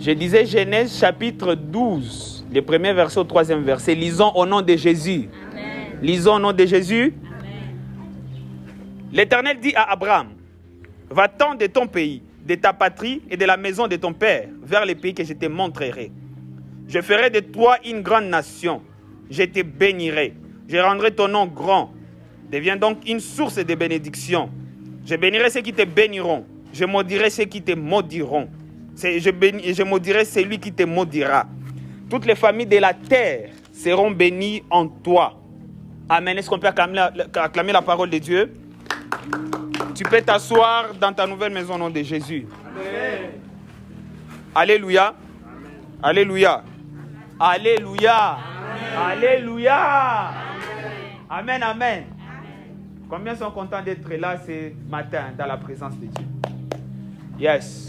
Je disais Genèse chapitre 12, le premier verset au troisième verset. Lisons au nom de Jésus. Amen. Lisons au nom de Jésus. Amen. L'Éternel dit à Abraham, va-t'en de ton pays, de ta patrie et de la maison de ton père, vers les pays que je te montrerai. Je ferai de toi une grande nation. Je te bénirai. Je rendrai ton nom grand. Deviens donc une source de bénédiction. Je bénirai ceux qui te béniront. Je maudirai ceux qui te maudiront. Je maudirai celui qui te maudira. Toutes les familles de la terre seront bénies en toi. Amen. Est-ce qu'on peut acclamer la parole de Dieu? Tu peux t'asseoir dans ta nouvelle maison au nom de Jésus. Amen. Alléluia. Amen. Alléluia. Alléluia. Amen. Alléluia. Amen. Amen. Amen. Combien sont contents d'être là ce matin dans la présence de Dieu? Yes.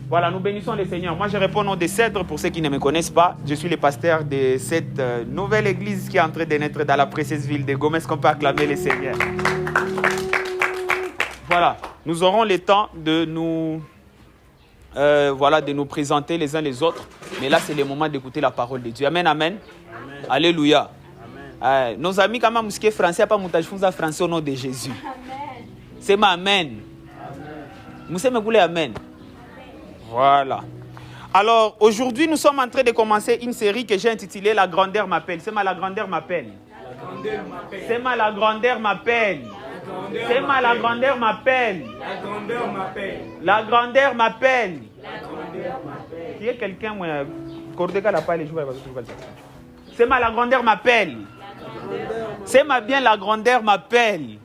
Voilà, nous bénissons le Seigneur. Moi, je réponds au nom de Cèdre. Pour ceux qui ne me connaissent pas, je suis le pasteur de cette nouvelle église qui est en train de naître dans la précieuse ville de Goma. Est-ce qu'on peut acclamer le Seigneur? Voilà, nous aurons le temps de nous, de nous présenter les uns les autres. Mais là, c'est le moment d'écouter la parole de Dieu. Amen, amen. Amen. Alléluia. Amen. Nos amis, quand même, ce français, pas montage français au nom de Jésus. Amen. C'est ma amen. Moussé me voulait amen. Voilà. Alors, aujourd'hui, nous sommes en train de commencer une série que j'ai intitulée La grandeur m'appelle. C'est ma la grandeur m'appelle. La grandeur m'appelle. C'est ma la grandeur m'appelle. C'est ma la grandeur m'appelle. La grandeur m'appelle. La grandeur m'appelle. La grandeur m'appelle. Qui est quelqu'un Cordéca n'a pas les joueurs. C'est ma la grandeur m'appelle. C'est ma bien la grandeur m'appelle.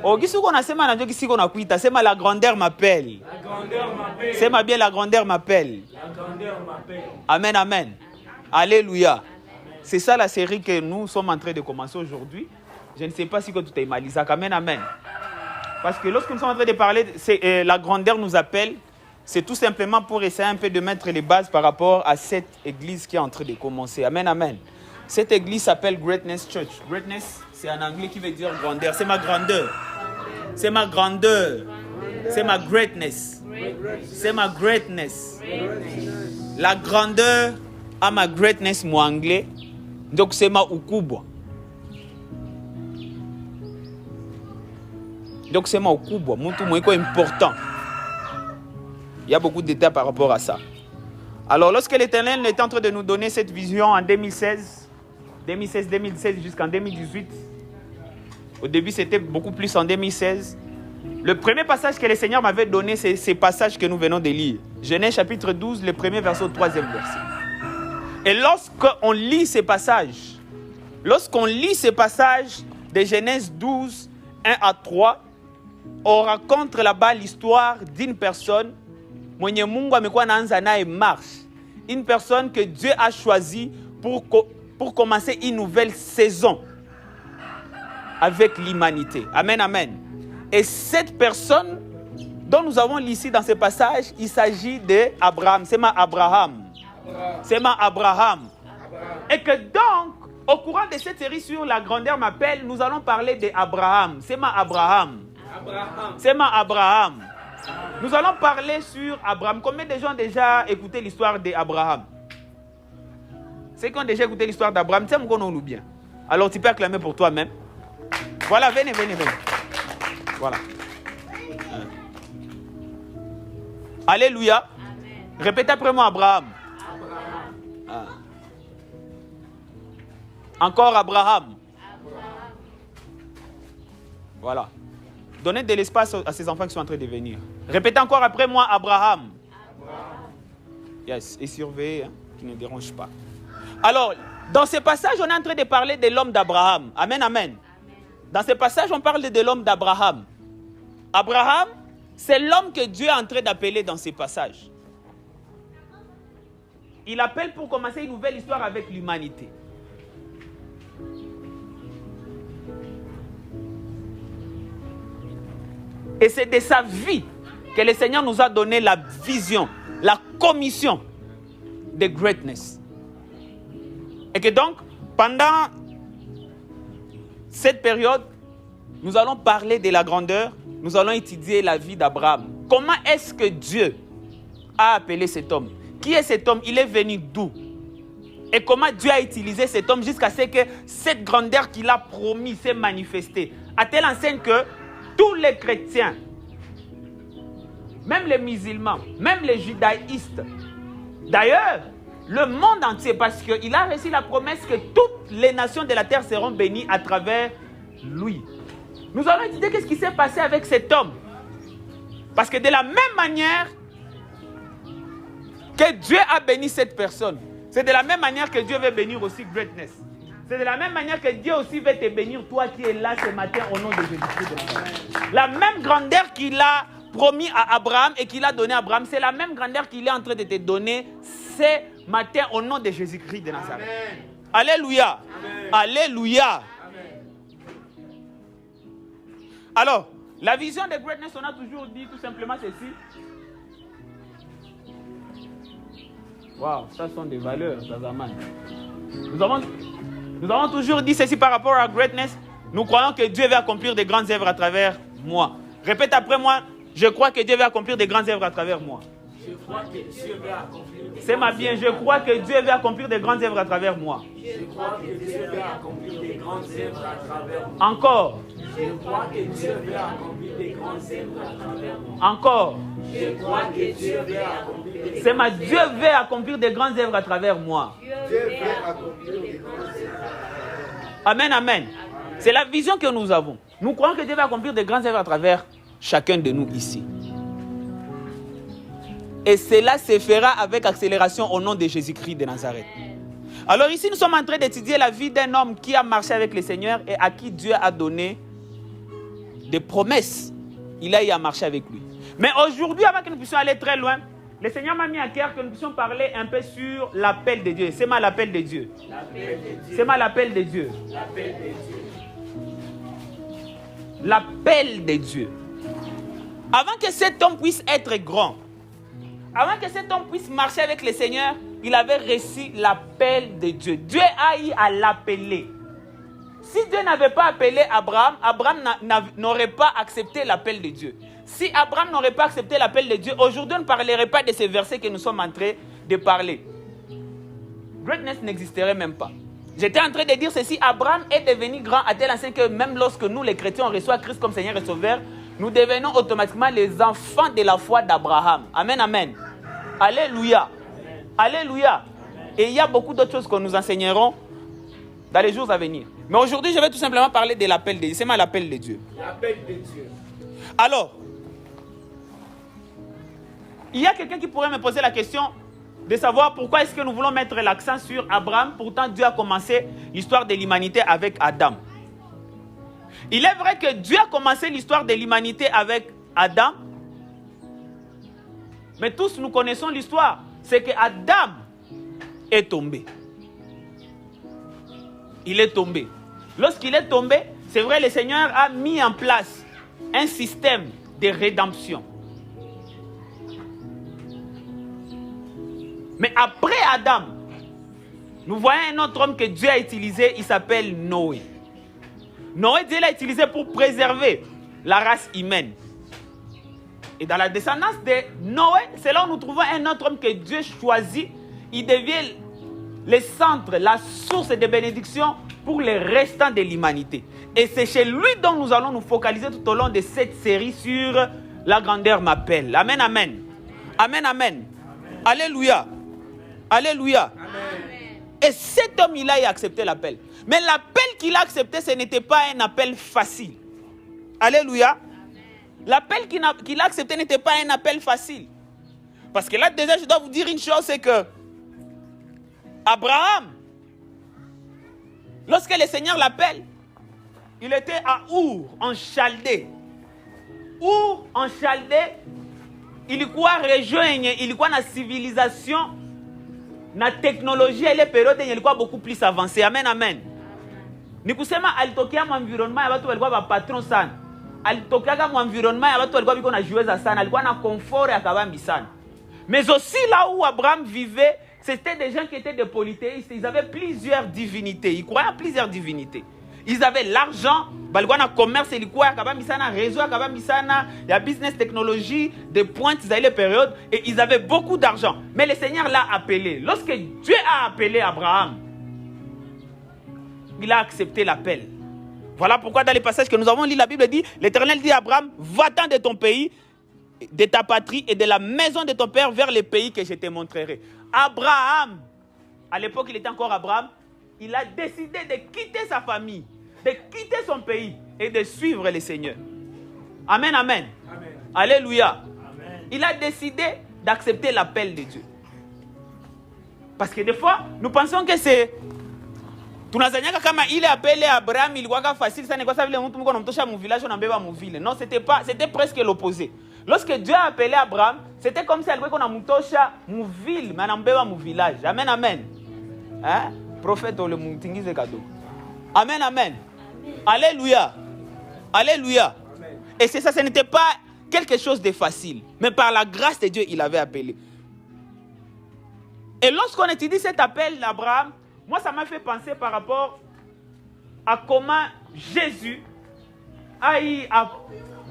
Oh, qu'est-ce qu'on a c'est ma qu'est-ce qu'on a quitté. C'est ma la grandeur m'appelle. La grandeur m'appelle. C'est ma bien la grandeur m'appelle. La grandeur m'appelle. Amen, amen. Alléluia. C'est ça la série que nous sommes en train de commencer aujourd'hui. Je ne sais pas si tout est mal. Amen, amen. Parce que lorsque nous sommes en train de parler, la grandeur nous appelle, c'est tout simplement pour essayer un peu de mettre les bases par rapport à cette église qui est en train de commencer. Amen, amen. Cette église s'appelle Greatness Church. Greatness, c'est en anglais qui veut dire grandeur. C'est ma grandeur. C'est ma grandeur. C'est ma greatness. C'est ma greatness. La grandeur à ma greatness, moi anglais. Donc c'est ma ukubwa. Donc c'est ma ukubwa. Mon tout est important. Il y a beaucoup de détails par rapport à ça. Alors lorsque l'Éternel était en train de nous donner cette vision en 2016 jusqu'en 2018, au début c'était beaucoup plus en 2016. Le premier passage que le Seigneur m'avait donné, c'est ces passages que nous venons de lire. Genèse chapitre 12, le premier verset au troisième verset. Et lorsqu'on lit ces passages, de Genèse 12, 1 à 3, on raconte là-bas l'histoire d'une personne, une personne que Dieu a choisie pour commencer une nouvelle saison avec l'humanité. Amen, amen. Et cette personne dont nous avons lu ici dans ce passage, il s'agit d'Abraham. C'est ma Abraham. C'est ma Abraham. Et que donc, au courant de cette série sur la grandeur m'appelle, nous allons parler d'Abraham. C'est ma Abraham. C'est ma Abraham. Nous allons parler sur Abraham. Combien de gens ont déjà écouté l'histoire d'Abraham? Ceux qui ont déjà écouté l'histoire d'Abraham, tu sais qu'on nous bien. Alors tu peux acclamer pour toi-même. Voilà, venez. Voilà. Alléluia. Amen. Répétez après moi Abraham. Ah. Encore Abraham. Voilà. Donnez de l'espace à ces enfants qui sont en train de venir. Répétez encore après moi Abraham. Yes. Et surveillez, qui ne dérange pas. Alors, dans ce passage, on est en train de parler de l'homme d'Abraham. Amen, amen. Dans ce passage, on parle de l'homme d'Abraham. Abraham, c'est l'homme que Dieu est en train d'appeler dans ce passage. Il appelle pour commencer une nouvelle histoire avec l'humanité. Et c'est de sa vie que le Seigneur nous a donné la vision, la commission de greatness. Et que donc, pendant cette période, nous allons parler de la grandeur, nous allons étudier la vie d'Abraham. Comment est-ce que Dieu a appelé cet homme? qui est cet homme? Il est venu d'où? Et comment Dieu a utilisé cet homme jusqu'à ce que cette grandeur qu'il a promis s'est manifestée. À telle enseigne que tous les chrétiens, même les musulmans, même les judaïstes, d'ailleurs, le monde entier, parce qu'il a reçu la promesse que toutes les nations de la terre seront bénies à travers lui. Nous allons étudier qu'est-ce qui s'est passé avec cet homme. Parce que de la même manière que Dieu a béni cette personne, c'est de la même manière que Dieu veut bénir aussi Greatness. C'est de la même manière que Dieu aussi veut te bénir, toi qui es là ce matin au nom de Jésus-Christ. La même grandeur qu'il a promis à Abraham et qu'il a donné à Abraham, c'est la même grandeur qu'il est en train de te donner ce matin au nom de Jésus-Christ de Nazareth. Amen. Alléluia. Amen. Alléluia. Amen. Alors, la vision de Greatness, on a toujours dit tout simplement ceci. Waouh, ça sont des valeurs, Zazaman. Nous avons toujours dit ceci par rapport à Greatness. Nous croyons que Dieu va accomplir de grandes œuvres à travers moi. Répète après moi. Je crois que Dieu va accomplir de grandes œuvres à travers moi. Je crois que Dieu va accomplir. C'est ma bien. Je crois que Dieu va accomplir de grandes œuvres à travers moi. Je crois que Dieu va accomplir de grandes œuvres à travers moi. Encore. Je crois que Dieu va accomplir de grandes œuvres à travers moi. Encore. Je crois que Dieu va accomplir. C'est ma Dieu va accomplir de grandes œuvres à travers moi. Dieu va accomplir de grandes œuvres. Amen, amen. C'est la vision que nous avons. Nous croyons que Dieu va accomplir de grandes œuvres à travers chacun de nous ici. Et cela se fera avec accélération au nom de Jésus-Christ de Nazareth. Alors ici, nous sommes en train d'étudier la vie d'un homme qui a marché avec le Seigneur et à qui Dieu a donné des promesses. Il a eu à marcher avec lui. Mais aujourd'hui, avant que nous puissions aller très loin, le Seigneur m'a mis à cœur que nous puissions parler un peu sur l'appel de Dieu. C'est mal l'appel de Dieu. C'est mal l'appel de Dieu. L'appel de Dieu. Avant que cet homme puisse être grand, avant que cet homme puisse marcher avec le Seigneur, il avait reçu l'appel de Dieu. Dieu a eu à l'appeler. Si Dieu n'avait pas appelé Abraham, Abraham n'aurait pas accepté l'appel de Dieu. Si Abraham n'aurait pas accepté l'appel de Dieu, aujourd'hui on ne parlerait pas de ces versets que nous sommes en train de parler. Greatness n'existerait même pas. J'étais en train de dire ceci, Abraham est devenu grand à tel enseigne que même lorsque nous les chrétiens on reçoit Christ comme Seigneur et Sauveur, nous devenons automatiquement les enfants de la foi d'Abraham. Amen, amen. Alléluia. Alléluia. Et il y a beaucoup d'autres choses que nous enseignerons dans les jours à venir. Mais aujourd'hui, je vais tout simplement parler de l'appel de Dieu. C'est moi l'appel de Dieu. L'appel de Dieu. Alors, il y a quelqu'un qui pourrait me poser la question de savoir pourquoi est-ce que nous voulons mettre l'accent sur Abraham. Pourtant, Dieu a commencé l'histoire de l'humanité avec Adam. Il est vrai que Dieu a commencé l'histoire de l'humanité avec Adam. Mais tous nous connaissons l'histoire. C'est que Adam est tombé. Il est tombé. Lorsqu'il est tombé, c'est vrai, le Seigneur a mis en place un système de rédemption. Mais après Adam, nous voyons un autre homme que Dieu a utilisé, il s'appelle Noé. Noé, Dieu l'a utilisé pour préserver la race humaine. Et dans la descendance de Noé, c'est là où nous trouvons un autre homme que Dieu choisit. Il devient le centre, la source de bénédiction pour les restants de l'humanité. Et c'est chez lui dont nous allons nous focaliser tout au long de cette série sur la grandeur m'appelle. Amen, amen. Amen, amen. Amen. Alléluia. Amen. Alléluia. Amen. Et cet homme, il a accepté l'appel. Mais l'appel qu'il a accepté, ce n'était pas un appel facile. Alléluia. L'appel qu'il a accepté n'était pas un appel facile. Parce que là, déjà, je dois vous dire une chose, c'est que Abraham, lorsque le Seigneur l'appelle, il était à Our, en Chaldée. Our, en Chaldée, il rejoignait, il y a une civilisation, une technologie, elle est période, il y a beaucoup plus avancée. Amen, amen. Ni kusema alitokia mu environnement ya watu walikuwa ba patron sana. Alitokia mu environnement ya watu walikuwa biko na joueuse sana, alikuwa na confort ya kabambi sana. Mais aussi là où Abraham vivait, c'était des gens qui étaient des polythéistes, ils avaient plusieurs divinités, ils croyaient à plusieurs divinités. Ils avaient l'argent, balikuwa na commerce ilikuwa yakabambisana, réseau yakabambisana, ya business technologie de pointe dans les périodes, et ils avaient beaucoup d'argent. Mais le Seigneur l'a appelé. Lorsque Dieu a appelé Abraham, il a accepté l'appel. Voilà pourquoi dans les passages que nous avons lu, la Bible dit, l'Éternel dit à Abraham, va-t'en de ton pays, de ta patrie et de la maison de ton père vers les pays que je te montrerai. Abraham, à l'époque il était encore Abraham, il a décidé de quitter sa famille, de quitter son pays et de suivre le Seigneur. Amen, amen. Amen. Alléluia. Amen. Il a décidé d'accepter l'appel de Dieu. Parce que des fois, nous pensons que c'est... Tunazanyaka kama il est appelé Abraham, il est facile, ça n'est pas ça, mon village, on a mon ville. Non, c'était presque l'opposé. Lorsque Dieu a appelé Abraham, c'était comme si on a mon ville, mais on a mon village. Amen, amen. Hein? Prophète, le moutingize cadeau. Amen, amen. Alléluia. Alléluia. Amen. Et c'est ça, ce n'était pas quelque chose de facile. Mais par la grâce de Dieu, il avait appelé. Et lorsqu'on étudie cet appel d'Abraham, moi, ça m'a fait penser par rapport à comment Jésus a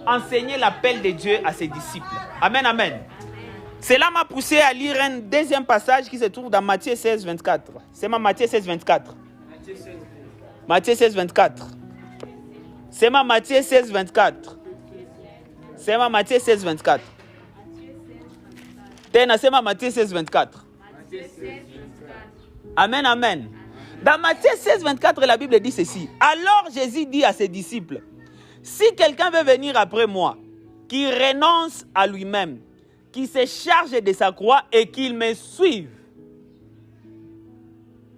enseigné l'appel de Dieu à ses disciples. Amen, amen. Cela m'a poussé à lire un deuxième passage qui se trouve dans Matthieu 16, 24. C'est ma Matthieu 16, 24. Matthieu 16, 24. C'est ma Matthieu 16, 24. C'est ma Matthieu 16, 24. C'est ma Matthieu 16, 24. Amen, amen. Dans Matthieu 16, 24, la Bible dit ceci. Alors Jésus dit à ses disciples, si quelqu'un veut venir après moi, qu'il renonce à lui-même, qu'il se charge de sa croix et qu'il me suive.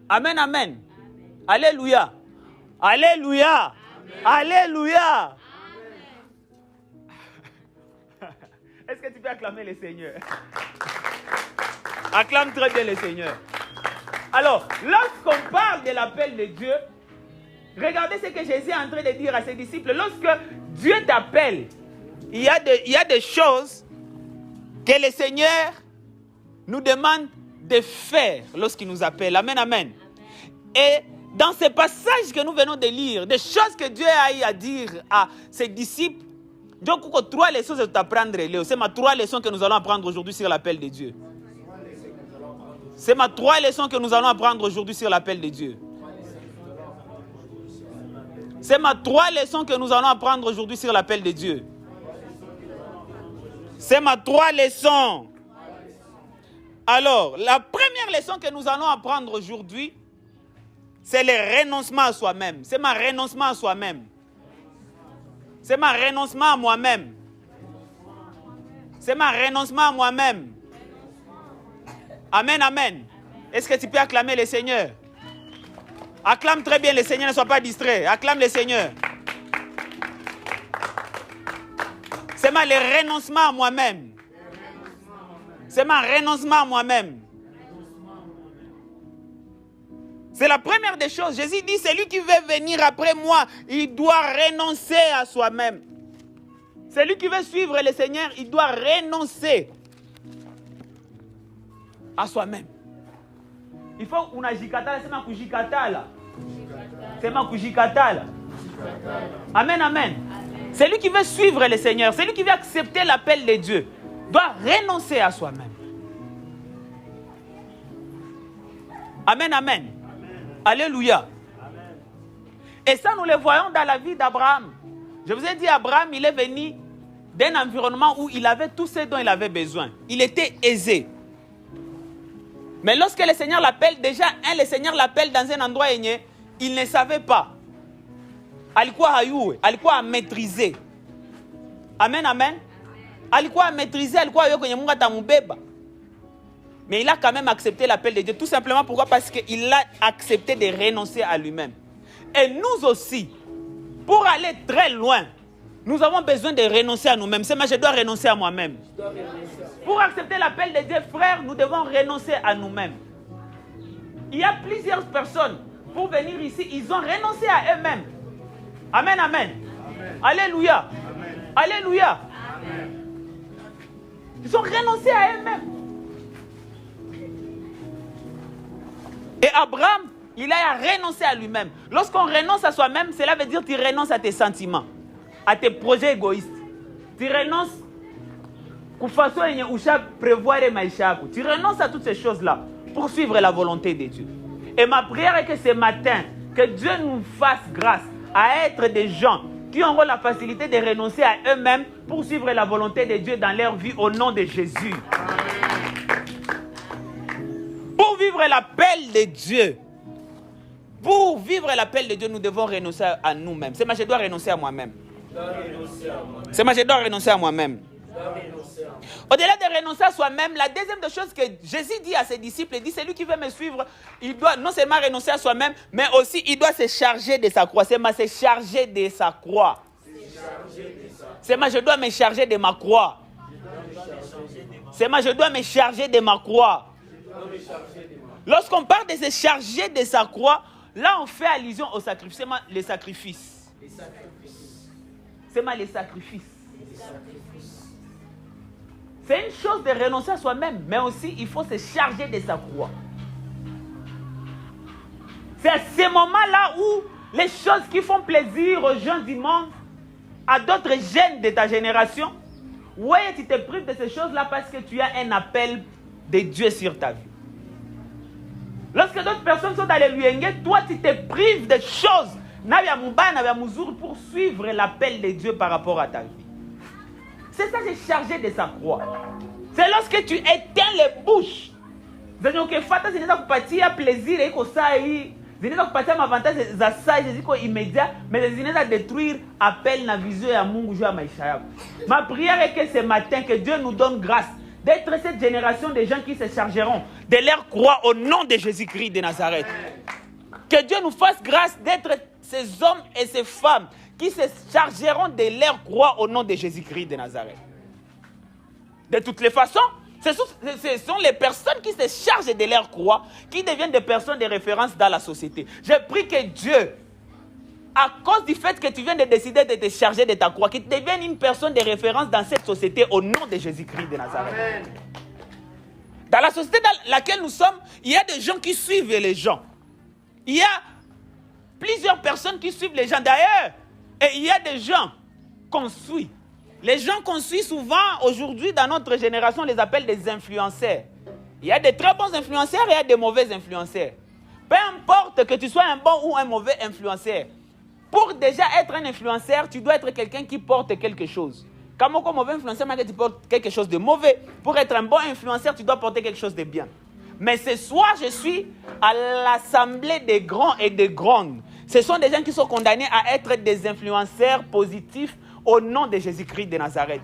Amen, amen. Alléluia. Alléluia. Alléluia. Est-ce que tu peux acclamer le Seigneur? Acclame très bien le Seigneur. Alors, lorsqu'on parle de l'appel de Dieu, regardez ce que Jésus est en train de dire à ses disciples. Lorsque Dieu t'appelle, il y a des choses que le Seigneur nous demande de faire lorsqu'il nous appelle. Amen, amen. Et dans ces passages que nous venons de lire, des choses que Dieu a eu à dire à ses disciples, donc trois leçons de t'apprendre. C'est ma trois leçons que nous allons apprendre aujourd'hui sur l'appel de Dieu. C'est ma trois leçons que nous allons apprendre aujourd'hui sur l'appel de Dieu. C'est ma trois leçons que nous allons apprendre aujourd'hui sur l'appel de Dieu. C'est ma trois leçons. Alors, la première leçon que nous allons apprendre aujourd'hui, c'est le renoncement à soi-même. C'est ma renoncement à soi-même. C'est ma renoncement à moi-même. C'est ma renoncement à moi-même. Amen, amen. Est-ce que tu peux acclamer le Seigneur? Acclame très bien le Seigneur, ne sois pas distrait. Acclame le Seigneur. C'est ma renoncement à moi-même. C'est ma renoncement à moi-même. C'est la première des choses. Jésus dit, celui qui veut venir après moi, il doit renoncer à soi-même. Celui qui veut suivre le Seigneur, il doit renoncer à soi-même. Il faut una jikatala, c'est ma kujikatala. C'est ma kujikatala. Amen, amen. Celui qui veut suivre le Seigneur, celui qui veut accepter l'appel de Dieu, doit renoncer à soi-même. Amen, amen. Alléluia. Amen. Et ça, nous le voyons dans la vie d'Abraham. Je vous ai dit, Abraham, il est venu d'un environnement où il avait tout ce dont il avait besoin. Il était aisé. Mais lorsque le Seigneur l'appelle, déjà, le Seigneur l'appelle dans un endroit aigné, il ne savait pas. Alikuwa à maîtriser. Amen, amen. Alikuwa à maîtriser, mais il a quand même accepté l'appel de Dieu. Tout simplement pourquoi? Parce qu'il a accepté de renoncer à lui-même. Et nous aussi, pour aller très loin, nous avons besoin de renoncer à nous-mêmes. C'est moi, je dois renoncer à moi-même. Pour accepter l'appel de Dieu, frères, nous devons renoncer à nous-mêmes. Il y a plusieurs personnes, pour venir ici, ils ont renoncé à eux-mêmes. Amen, amen. Amen. Alléluia. Amen. Alléluia. Amen. Ils ont renoncé à eux-mêmes. Et Abraham, il a à renoncer à lui-même. Lorsqu'on renonce à soi-même, cela veut dire que tu renonces à tes sentiments, à tes projets égoïstes. Tu renonces tu renonces à toutes ces choses-là pour suivre la volonté de Dieu. Et ma prière est que ce matin, que Dieu nous fasse grâce à être des gens qui auront la facilité de renoncer à eux-mêmes pour suivre la volonté de Dieu dans leur vie au nom de Jésus. Pour vivre l'appel de Dieu, nous devons renoncer à nous-mêmes. C'est moi, je dois renoncer à moi-même. C'est moi, je dois renoncer à moi-même. Au-delà de renoncer à soi-même, la deuxième des choses que Jésus dit à ses disciples, il dit, celui qui veut me suivre, il doit non seulement renoncer à soi-même, mais aussi il doit se charger de sa croix. C'est moi, se charger de sa croix. C'est moi, je dois me charger de ma croix. C'est moi, je dois me charger de ma croix. Lorsqu'on parle de se charger de sa croix, là on fait allusion au sacrifice. C'est moi, les sacrifices. C'est moi, les sacrifices. C'est une chose de renoncer à soi-même, mais aussi il faut se charger de sa croix. C'est à ce moment-là où les choses qui font plaisir aux gens du monde, à d'autres jeunes de ta génération, ouais, tu te prives de ces choses-là parce que tu as un appel de Dieu sur ta vie. Lorsque d'autres personnes sont dans les luengues, toi tu te prives de choses pour suivre l'appel de Dieu par rapport à ta vie. C'est ça, c'est chargé de sa croix. C'est lorsque tu éteins les bouches. C'est-à-dire que Fata, c'est un plaisir et que ça y c'est un avantage immédiat, mais c'est à détruire appel na vision à Mungu à Maïcha. Ma prière est que ce matin, que Dieu nous donne grâce d'être cette génération de gens qui se chargeront de leur croix au nom de Jésus-Christ de Nazareth. Que Dieu nous fasse grâce d'être ces hommes et ces femmes qui se chargeront de leur croix au nom de Jésus-Christ de Nazareth. De toutes les façons, ce sont les personnes qui se chargent de leur croix qui deviennent des personnes de référence dans la société. Je prie que Dieu, à cause du fait que tu viens de décider de te charger de ta croix, qu'il devienne une personne de référence dans cette société au nom de Jésus-Christ de Nazareth. Amen. Dans la société dans laquelle nous sommes, il y a des gens qui suivent les gens. Il y a plusieurs personnes qui suivent les gens. D'ailleurs, et il y a des gens qu'on suit. Les gens qu'on suit souvent, aujourd'hui, dans notre génération, on les appelle des influenceurs. Il y a des très bons influenceurs et il y a des mauvais influenceurs. Peu importe que tu sois un bon ou un mauvais influenceur. Pour déjà être un influenceur, tu dois être quelqu'un qui porte quelque chose. Comme un mauvais influenceur, tu portes quelque chose de mauvais. Pour être un bon influenceur, tu dois porter quelque chose de bien. Mais ce soir, je suis à l'assemblée des grands et des grandes. Ce sont des gens qui sont condamnés à être des influenceurs positifs au nom de Jésus-Christ de Nazareth.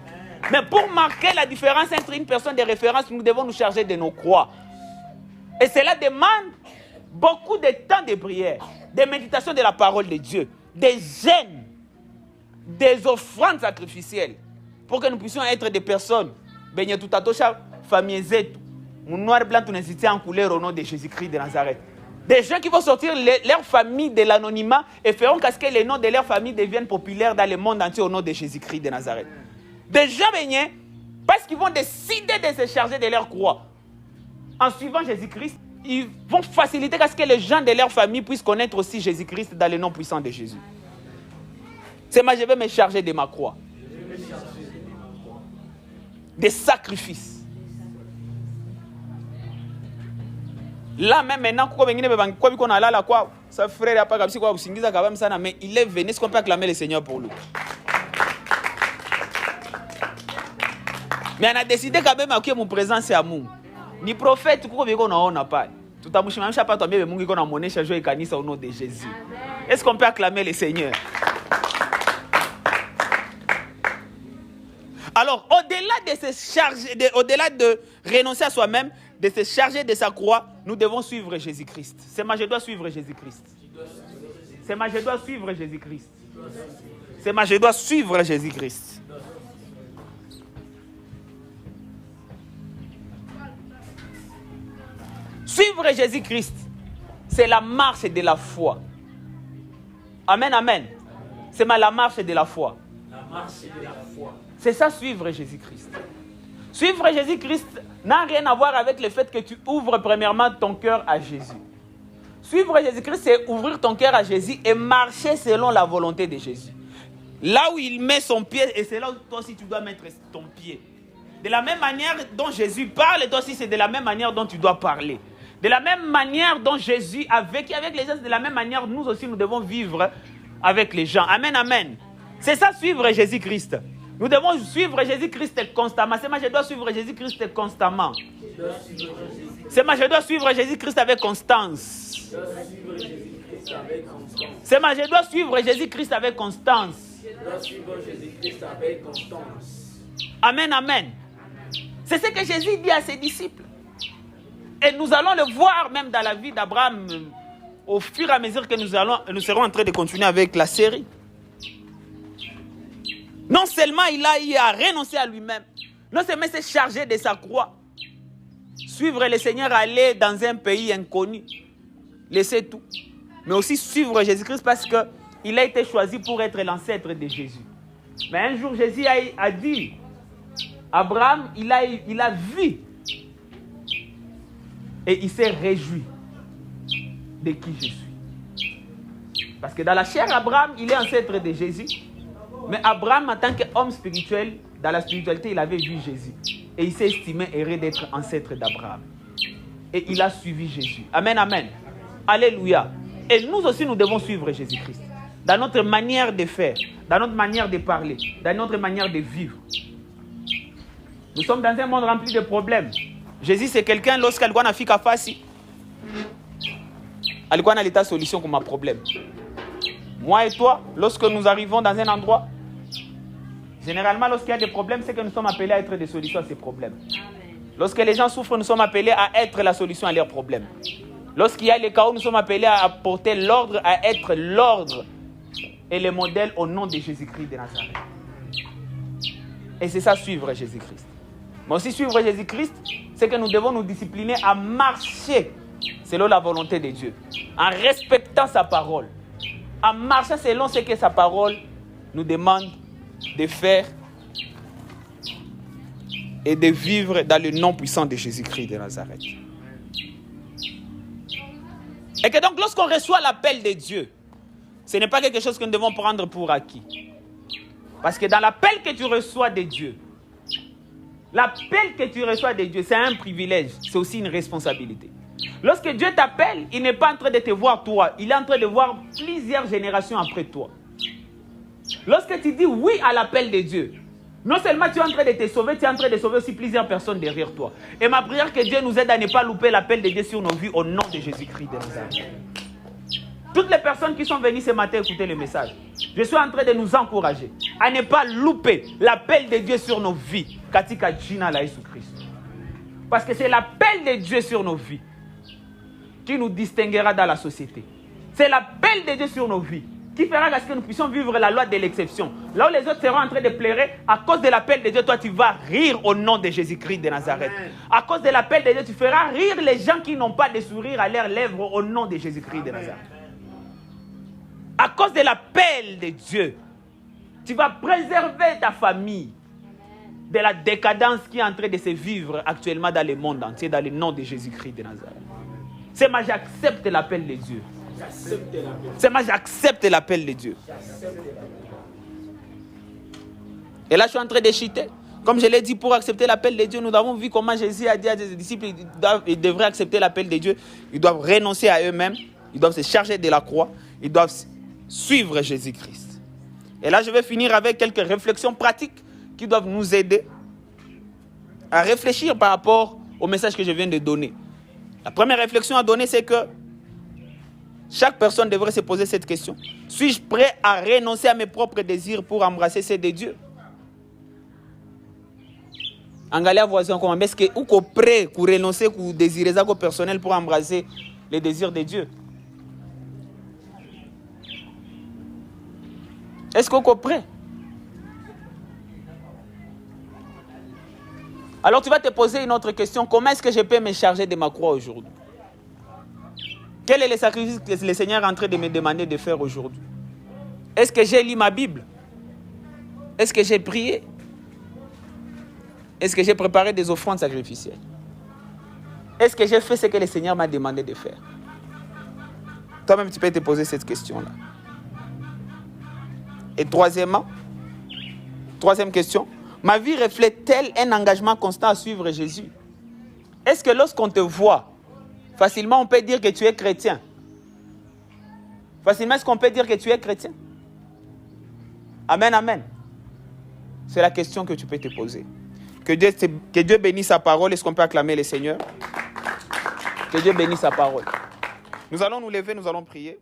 Mais pour marquer la différence entre une personne de référence, nous devons nous charger de nos croix. Et cela demande beaucoup de temps de prière, de méditation de la parole de Dieu, des jeûnes, des offrandes sacrificielles, pour que nous puissions être des personnes, famille mon noir blanc, tout est en couleur au nom de Jésus-Christ de Nazareth. Des gens qui vont sortir leur famille de l'anonymat et feront qu'à ce que les noms de leur famille deviennent populaires dans le monde entier au nom de Jésus-Christ de Nazareth. Des gens baignés parce qu'ils vont décider de se charger de leur croix. En suivant Jésus-Christ, ils vont faciliter qu'à ce que les gens de leur famille puissent connaître aussi Jésus-Christ dans le nom puissant de Jésus. C'est moi, je vais me charger de ma croix. Des sacrifices. Là même maintenant, sa frère n'a pas comme si quoi, mais il est venu, est-ce qu'on peut acclamer le Seigneur pour lui? Mais on a décidé quand même que mon présence c'est à nous. Ni prophète, on n'a pas. Tout à l'heure, je pas tomber, mais on a monnaie chargée et canisa au nom de Jésus. Est-ce qu'on peut acclamer le Seigneur? Alors, au-delà de se charger, au-delà de renoncer à soi-même, de se charger de sa croix, nous devons suivre Jésus-Christ. C'est moi, je dois suivre Jésus-Christ. C'est moi, je dois suivre Jésus-Christ. C'est moi, je dois suivre Jésus-Christ. Suivre Jésus-Christ, c'est la marche de la foi. Amen, amen. C'est la marche de la foi. La marche de la foi. C'est ça, suivre Jésus-Christ. Suivre Jésus-Christ n'a rien à voir avec le fait que tu ouvres premièrement ton cœur à Jésus. Suivre Jésus-Christ, c'est ouvrir ton cœur à Jésus et marcher selon la volonté de Jésus. Là où il met son pied, et c'est là où toi aussi tu dois mettre ton pied. De la même manière dont Jésus parle, toi aussi c'est de la même manière dont tu dois parler. De la même manière dont Jésus a vécu avec les gens, de la même manière nous aussi nous devons vivre avec les gens. Amen, amen. C'est ça suivre Jésus-Christ. Nous devons suivre Jésus-Christ constamment. C'est moi, je dois suivre Jésus-Christ constamment. C'est moi, je dois suivre Jésus-Christ avec constance. C'est moi, je dois suivre Jésus-Christ avec constance. Amen, amen. C'est ce que Jésus dit à ses disciples. Et nous allons le voir même dans la vie d'Abraham au fur et à mesure que nous serons en train de continuer avec la série. Non seulement il a eu à renoncer à lui-même, non seulement il s'est chargé de sa croix, suivre le Seigneur, aller dans un pays inconnu, laisser tout, mais aussi suivre Jésus-Christ parce qu'il a été choisi pour être l'ancêtre de Jésus. Mais un jour, Jésus a dit, Abraham, il a vu et il s'est réjoui de qui je suis. Parce que dans la chair, Abraham, il est ancêtre de Jésus. Mais Abraham, en tant qu'homme spirituel, dans la spiritualité, il avait vu Jésus. Et il s'est estimé heureux d'être ancêtre d'Abraham. Et il a suivi Jésus. Amen, amen. Alléluia. Et nous aussi, nous devons suivre Jésus-Christ. Dans notre manière de faire, dans notre manière de parler, dans notre manière de vivre. Nous sommes dans un monde rempli de problèmes. Jésus, c'est quelqu'un, lorsqu'il a fait facile, il a l'état solution comme un problème. Moi et toi, lorsque nous arrivons dans un endroit, généralement, lorsqu'il y a des problèmes, c'est que nous sommes appelés à être des solutions à ces problèmes. Lorsque les gens souffrent, nous sommes appelés à être la solution à leurs problèmes. Lorsqu'il y a les chaos, nous sommes appelés à apporter l'ordre, à être l'ordre et le modèle au nom de Jésus-Christ de Nazareth. Et c'est ça, suivre Jésus-Christ. Mais aussi suivre Jésus-Christ, c'est que nous devons nous discipliner à marcher selon la volonté de Dieu, en respectant sa parole, en marchant selon ce que sa parole nous demande de faire et de vivre dans le nom puissant de Jésus-Christ de Nazareth. Et que donc lorsqu'on reçoit l'appel de Dieu, ce n'est pas quelque chose que nous devons prendre pour acquis. Parce que dans l'appel que tu reçois de Dieu, l'appel que tu reçois de Dieu, c'est un privilège, c'est aussi une responsabilité. Lorsque Dieu t'appelle, il n'est pas en train de te voir toi, il est en train de voir plusieurs générations après toi. Lorsque tu dis oui à l'appel de Dieu, non seulement tu es en train de te sauver, tu es en train de sauver aussi plusieurs personnes derrière toi. Et ma prière, que Dieu nous aide à ne pas louper l'appel de Dieu sur nos vies au nom de Jésus-Christ de Nazareth. Toutes les personnes qui sont venues ce matin écouter le message, je suis en train de nous encourager à ne pas louper l'appel de Dieu sur nos vies. Katika jina la Jésus-Christ. Parce que c'est l'appel de Dieu sur nos vies qui nous distinguera dans la société. C'est l'appel de Dieu sur nos vies qui fera à ce que nous puissions vivre la loi de l'exception. Là où les autres seront en train de pleurer, à cause de l'appel de Dieu, toi tu vas rire au nom de Jésus-Christ de Nazareth. Amen. À cause de l'appel de Dieu, tu feras rire les gens qui n'ont pas de sourire à leurs lèvres au nom de Jésus-Christ de Nazareth. À cause de l'appel de Dieu, tu vas préserver ta famille de la décadence qui est en train de se vivre actuellement dans le monde entier, dans le nom de Jésus-Christ de Nazareth. C'est moi, j'accepte l'appel de Dieu. C'est moi, j'accepte l'appel de Dieu. Et là, je suis en train de chuter. Comme je l'ai dit, pour accepter l'appel de Dieu, nous avons vu comment Jésus a dit à ses disciples, ils devraient accepter l'appel de Dieu. Ils doivent renoncer à eux-mêmes. Ils doivent se charger de la croix. Ils doivent suivre Jésus-Christ. Et là, je vais finir avec quelques réflexions pratiques qui doivent nous aider à réfléchir par rapport au message que je viens de donner. La première réflexion à donner, c'est que chaque personne devrait se poser cette question. Suis-je prêt à renoncer à mes propres désirs pour embrasser ceux de Dieu? Angalia voisin comment est-ce que ou prêt pour renoncer ou désirer ça personnel pour embrasser les désirs de Dieu? Est-ce qu'on est prêt? Alors tu vas te poser une autre question. Comment est-ce que je peux me charger de ma croix aujourd'hui? Quel est le sacrifice que le Seigneur est en train de me demander de faire aujourd'hui? Est-ce que j'ai lu ma Bible? Est-ce que j'ai prié? Est-ce que j'ai préparé des offrandes sacrificielles? Est-ce que j'ai fait ce que le Seigneur m'a demandé de faire? Toi-même, tu peux te poser cette question-là. Et troisième question, ma vie reflète-t-elle un engagement constant à suivre Jésus? Est-ce que lorsqu'on te voit, facilement on peut dire que tu es chrétien? Facilement, est-ce qu'on peut dire que tu es chrétien? Amen, amen. C'est la question que tu peux te poser. Que Dieu bénisse sa parole. Est-ce qu'on peut acclamer le Seigneur? Que Dieu bénisse sa parole. Nous allons nous lever, nous allons prier.